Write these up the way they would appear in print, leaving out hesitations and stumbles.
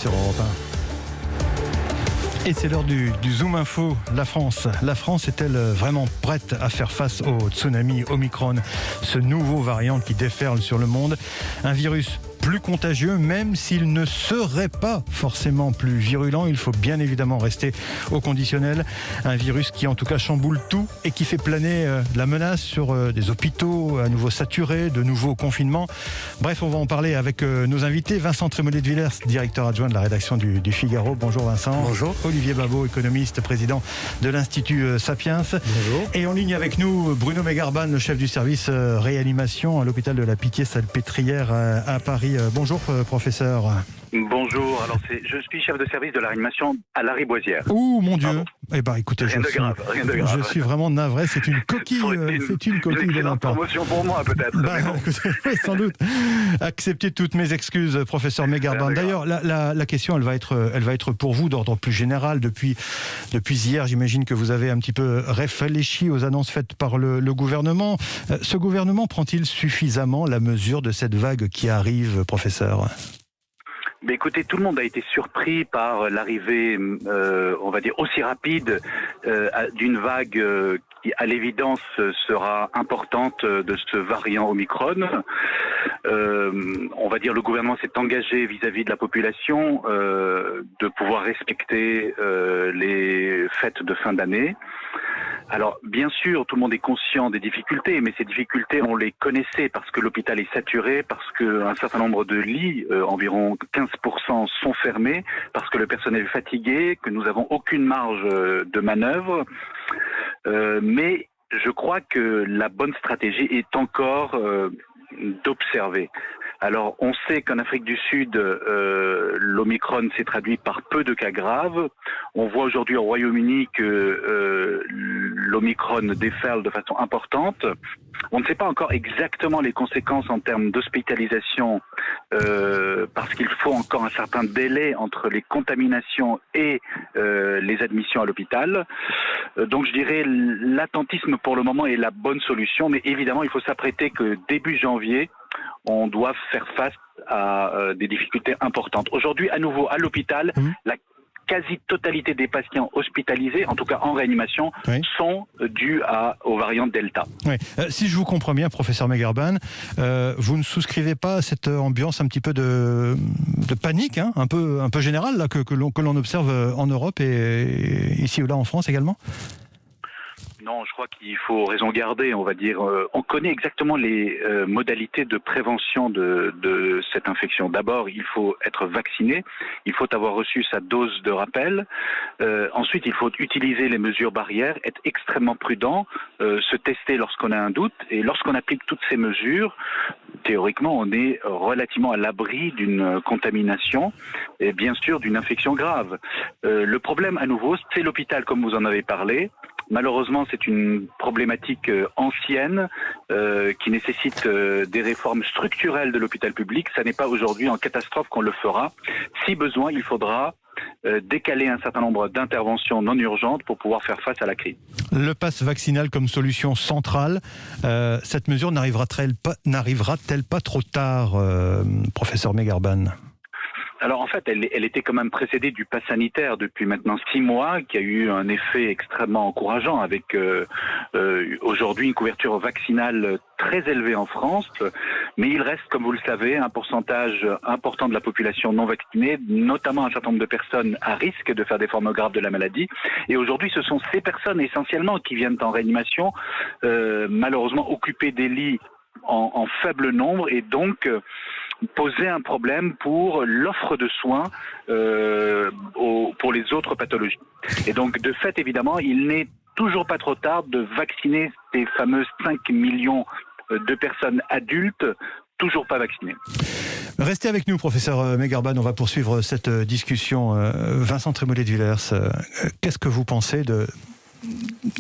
Sur Europe 1. Et c'est l'heure du Zoom Info. La France est-elle vraiment prête à faire face au tsunami Omicron, ce nouveau variant qui déferle sur le monde? Un virus plus contagieux, même s'il ne serait pas forcément plus virulent. Il faut bien évidemment rester au conditionnel. Un virus qui en tout cas chamboule tout et qui fait planer la menace sur des hôpitaux à nouveau saturés, de nouveaux confinements. Bref, on va en parler avec nos invités. Vincent Trémollet de Villers, directeur adjoint de la rédaction du Figaro. Bonjour Vincent. Bonjour. Olivier Babot, économiste, président de l'Institut Sapiens. Bonjour. Et en ligne avec nous, Bruno Megarban, le chef du service réanimation à l'hôpital de la Pitié-Salpêtrière à Paris. Bonjour professeur. Bonjour, alors je suis chef de service de la réanimation à la Riboisière. Ouh mon Dieu. Pardon. Eh ben écoutez, rien de grave. Je suis vraiment navré, c'est une coquille, de ma part. Promotion pour moi peut-être. Écoutez, sans doute. Acceptez toutes mes excuses, professeur Megarban. D'ailleurs, la question, elle va être pour vous d'ordre plus général. Depuis hier, j'imagine que vous avez un petit peu réfléchi aux annonces faites par le gouvernement. Ce gouvernement prend-il suffisamment la mesure de cette vague qui arrive, professeur ? Mais écoutez, tout le monde a été surpris par l'arrivée, on va dire, aussi rapide d'une vague qui, à l'évidence, sera importante de ce variant Omicron. On va dire, le gouvernement s'est engagé vis-à-vis de la population de pouvoir respecter les fêtes de fin d'année. Alors, bien sûr, tout le monde est conscient des difficultés, mais ces difficultés, on les connaissait parce que l'hôpital est saturé, parce qu'un certain nombre de lits, environ 15%, sont fermés, parce que le personnel est fatigué, que nous n'avons aucune marge de manœuvre. Mais je crois que la bonne stratégie est encore d'observer. Alors, on sait qu'en Afrique du Sud, l'Omicron s'est traduit par peu de cas graves. On voit aujourd'hui au Royaume-Uni que l'Omicron déferle de façon importante. On ne sait pas encore exactement les conséquences en termes d'hospitalisation parce qu'il faut encore un certain délai entre les contaminations et les admissions à l'hôpital. Donc je dirais l'attentisme pour le moment est la bonne solution, mais évidemment il faut s'apprêter que début janvier, on doit faire face à des difficultés importantes. Aujourd'hui, à nouveau, à l'hôpital, la quasi-totalité des patients hospitalisés, en tout cas en réanimation, sont dus au variant Delta. Oui. Si je vous comprends bien, professeur Megarban, vous ne souscrivez pas à cette ambiance un petit peu de panique, hein, un peu générale là, que l'on observe en Europe et ici ou là en France également ? Non, je crois qu'il faut raison garder, on va dire. On connaît exactement les modalités de prévention de cette infection. D'abord, il faut être vacciné, il faut avoir reçu sa dose de rappel. Ensuite, il faut utiliser les mesures barrières, être extrêmement prudent, se tester lorsqu'on a un doute. Et lorsqu'on applique toutes ces mesures, théoriquement, on est relativement à l'abri d'une contamination et bien sûr d'une infection grave. Le problème, à nouveau, c'est l'hôpital, comme vous en avez parlé. Malheureusement, c'est une problématique ancienne qui nécessite des réformes structurelles de l'hôpital public. Ça n'est pas aujourd'hui en catastrophe qu'on le fera. Si besoin, il faudra décaler un certain nombre d'interventions non urgentes pour pouvoir faire face à la crise. Le pass vaccinal comme solution centrale, cette mesure n'arrivera-t-elle pas trop tard, professeur Megarban ? Alors en fait, elle était quand même précédée du pass sanitaire depuis maintenant 6 mois, qui a eu un effet extrêmement encourageant avec aujourd'hui une couverture vaccinale très élevée en France. Mais il reste, comme vous le savez, un pourcentage important de la population non vaccinée, notamment un certain nombre de personnes à risque de faire des formes graves de la maladie. Et aujourd'hui, ce sont ces personnes essentiellement qui viennent en réanimation, malheureusement occuper des lits en faible nombre et donc poser un problème pour l'offre de soins pour les autres pathologies. Et donc, de fait, évidemment, il n'est toujours pas trop tard de vacciner ces fameuses 5 millions de personnes adultes toujours pas vaccinées. Restez avec nous, professeur Megarban, on va poursuivre cette discussion. Vincent Trémollet de Villers, qu'est-ce que vous pensez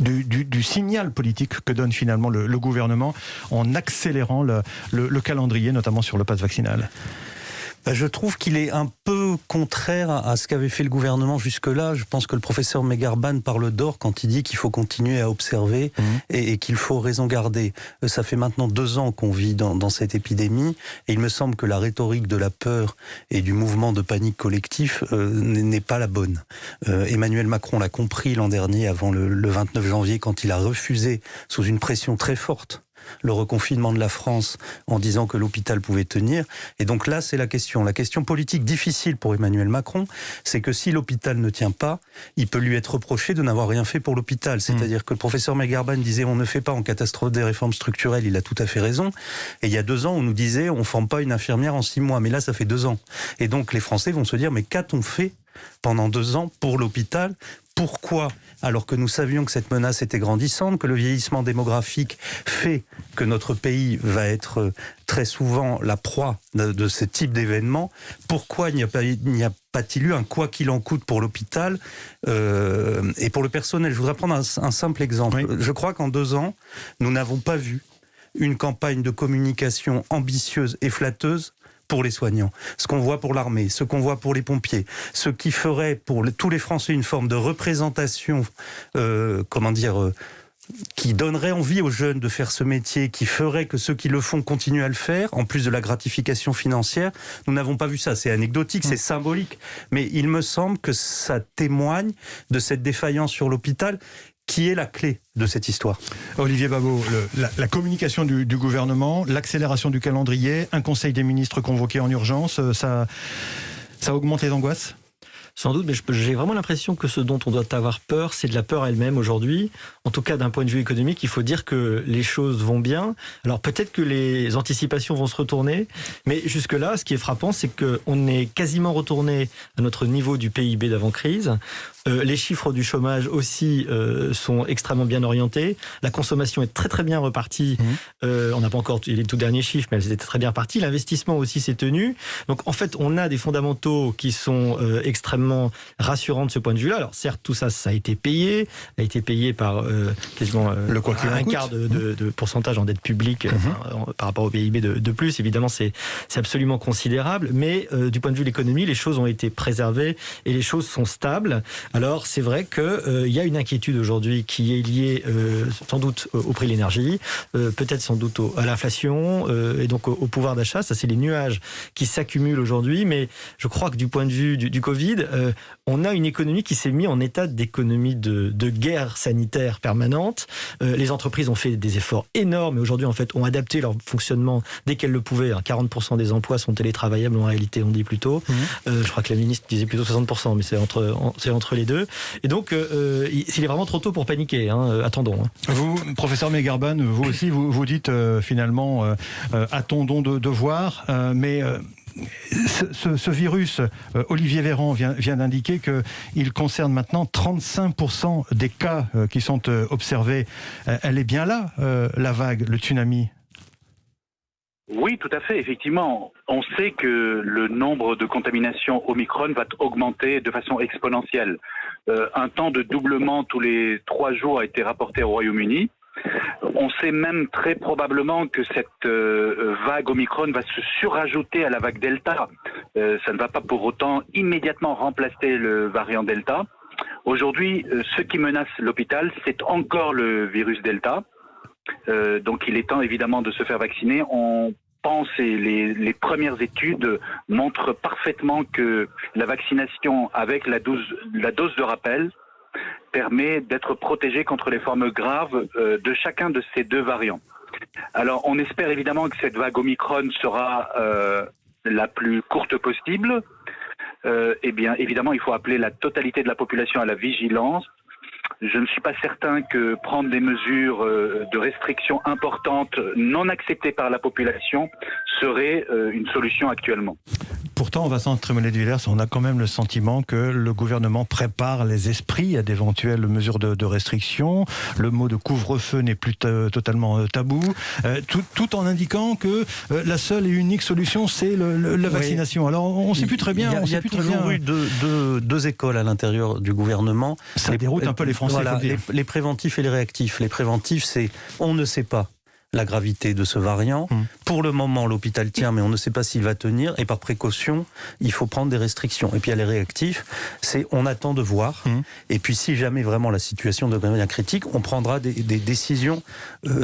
du signal politique que donne finalement le gouvernement en accélérant le calendrier, notamment sur le pass vaccinal? Je trouve qu'il est un peu contraire à ce qu'avait fait le gouvernement jusque-là. Je pense que le professeur Megarban parle d'or quand il dit qu'il faut continuer à observer et qu'il faut raison garder. Ça fait maintenant 2 ans qu'on vit dans cette épidémie et il me semble que la rhétorique de la peur et du mouvement de panique collectif n'est pas la bonne. Emmanuel Macron l'a compris l'an dernier avant le 29 janvier quand il a refusé sous une pression très forte le reconfinement de la France en disant que l'hôpital pouvait tenir. Et donc là, c'est la question politique difficile pour Emmanuel Macron, c'est que si l'hôpital ne tient pas, il peut lui être reproché de n'avoir rien fait pour l'hôpital. C'est-à-dire que le professeur Megarban disait on ne fait pas en catastrophe des réformes structurelles, il a tout à fait raison. Et il y a 2 ans, on nous disait on ne forme pas une infirmière en 6 mois. Mais là, ça fait 2 ans. Et donc les Français vont se dire mais qu'a-t-on fait pendant 2 ans pour l'hôpital ? Pourquoi, alors que nous savions que cette menace était grandissante, que le vieillissement démographique fait que notre pays va être très souvent la proie de ce type d'événements, pourquoi il n'y a pas-t-il eu un quoi qu'il en coûte pour l'hôpital et pour le personnel ? Je voudrais prendre un simple exemple. Oui. Je crois qu'en 2 ans, nous n'avons pas vu une campagne de communication ambitieuse et flatteuse pour les soignants, ce qu'on voit pour l'armée, ce qu'on voit pour les pompiers, ce qui ferait pour tous les Français une forme de représentation, qui donnerait envie aux jeunes de faire ce métier, qui ferait que ceux qui le font continuent à le faire, en plus de la gratification financière. Nous n'avons pas vu ça, c'est anecdotique, c'est symbolique, mais il me semble que ça témoigne de cette défaillance sur l'hôpital, qui est la clé de cette histoire. Olivier Babot, la communication du gouvernement, l'accélération du calendrier, un conseil des ministres convoqué en urgence, ça augmente les angoisses ? Sans doute, mais j'ai vraiment l'impression que ce dont on doit avoir peur, c'est de la peur elle-même aujourd'hui. En tout cas, d'un point de vue économique, il faut dire que les choses vont bien. Alors peut-être que les anticipations vont se retourner, mais jusque-là, ce qui est frappant, c'est qu'on est quasiment retourné à notre niveau du PIB d'avant-crise. Les chiffres du chômage aussi sont extrêmement bien orientés. La consommation est très très bien repartie. On n'a pas encore les tout derniers chiffres, mais elle était très bien repartie. L'investissement aussi s'est tenu. Donc en fait, on a des fondamentaux qui sont extrêmement rassurants de ce point de vue-là. Alors certes, tout ça a été payé par quasiment un quart de pourcentage en dette publique par rapport au PIB de plus. Évidemment, c'est absolument considérable. Mais du point de vue de l'économie, les choses ont été préservées et les choses sont stables. Alors, c'est vrai qu'il y a une inquiétude aujourd'hui qui est liée sans doute au prix de l'énergie, peut-être sans doute à l'inflation et donc au pouvoir d'achat. Ça, c'est les nuages qui s'accumulent aujourd'hui. Mais je crois que du point de vue du Covid, on a une économie qui s'est mise en état d'économie de guerre sanitaire permanente. Les entreprises ont fait des efforts énormes et aujourd'hui, en fait, ont adapté leur fonctionnement dès qu'elles le pouvaient. 40% des emplois sont télétravaillables, en réalité, on dit plutôt. Je crois que la ministre disait plutôt 60%, mais c'est entre les deux. Et donc, il est vraiment trop tôt pour paniquer. Attendons. Vous, professeur Megarban, vous aussi, vous dites finalement, attendons de voir, mais... Ce virus, Olivier Véran vient d'indiquer qu'il concerne maintenant 35% des cas qui sont observés. Elle est bien là, la vague, le tsunami ? Oui, tout à fait, effectivement. On sait que le nombre de contaminations Omicron va augmenter de façon exponentielle. Un temps de doublement tous les 3 jours a été rapporté au Royaume-Uni. On sait même très probablement que cette vague Omicron va se surajouter à la vague Delta. Ça ne va pas pour autant immédiatement remplacer le variant Delta. Aujourd'hui, ce qui menace l'hôpital, c'est encore le virus Delta. Donc il est temps évidemment de se faire vacciner. On pense et les premières études montrent parfaitement que la vaccination avec la dose de rappel permet d'être protégé contre les formes graves de chacun de ces 2 variants. Alors on espère évidemment que cette vague Omicron sera la plus courte possible. Eh bien évidemment il faut appeler la totalité de la population à la vigilance. Je ne suis pas certain que prendre des mesures de restriction importantes non acceptées par la population serait une solution actuellement. Pourtant, Vincent Trémollet-de-Villers, on a quand même le sentiment que le gouvernement prépare les esprits à d'éventuelles mesures de restriction. Le mot de couvre-feu n'est plus totalement tabou, tout en indiquant que la seule et unique solution, c'est la vaccination. Alors, on ne sait plus très bien. Il y a toujours eu deux écoles à l'intérieur du gouvernement. Ça déroute un peu les Français. Voilà, les préventifs et les réactifs. Les préventifs, c'est on ne sait pas. la gravité de ce variant. Pour le moment, l'hôpital tient, mais on ne sait pas s'il va tenir. Et par précaution, il faut prendre des restrictions. Et puis, il y a les réactifs. On attend de voir. Et puis, si jamais vraiment la situation devient critique, on prendra des décisions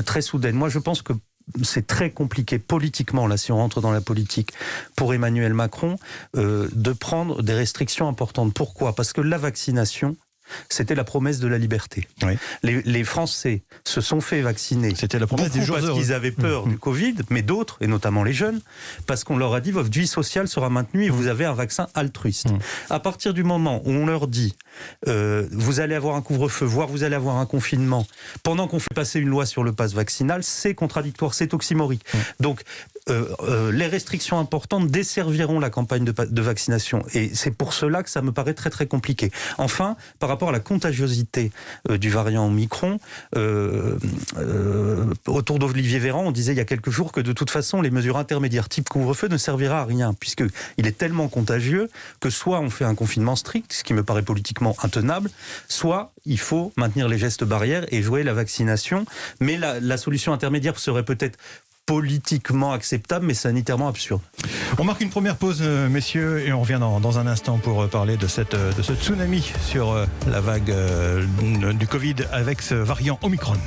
très soudaines. Moi, je pense que c'est très compliqué politiquement, là, si on rentre dans la politique, pour Emmanuel Macron, de prendre des restrictions importantes. Pourquoi ? Parce que la vaccination, c'était la promesse de la liberté. Oui. Les Français se sont fait vacciner. C'était la promesse des jours parce heureux. qu'ils avaient peur du Covid, mais d'autres, et notamment les jeunes, parce qu'on leur a dit votre vie sociale sera maintenue et vous avez un vaccin altruiste. À partir du moment où on leur dit vous allez avoir un couvre-feu, voire vous allez avoir un confinement, pendant qu'on fait passer une loi sur le pass vaccinal, c'est contradictoire, c'est oxymorique. Donc, les restrictions importantes desserviront la campagne de vaccination. Et c'est pour cela que ça me paraît très très compliqué. Enfin, par rapport à la contagiosité du variant Omicron, autour d'Olivier Véran, on disait il y a quelques jours que de toute façon, les mesures intermédiaires type couvre-feu ne servira à rien, puisqu'il est tellement contagieux que soit on fait un confinement strict, ce qui me paraît politiquement intenable, soit il faut maintenir les gestes barrières et jouer la vaccination. Mais la solution intermédiaire serait peut-être politiquement acceptable, mais sanitairement absurde. On marque une première pause, messieurs, et on revient dans un instant pour parler de ce tsunami sur la vague du Covid avec ce variant Omicron.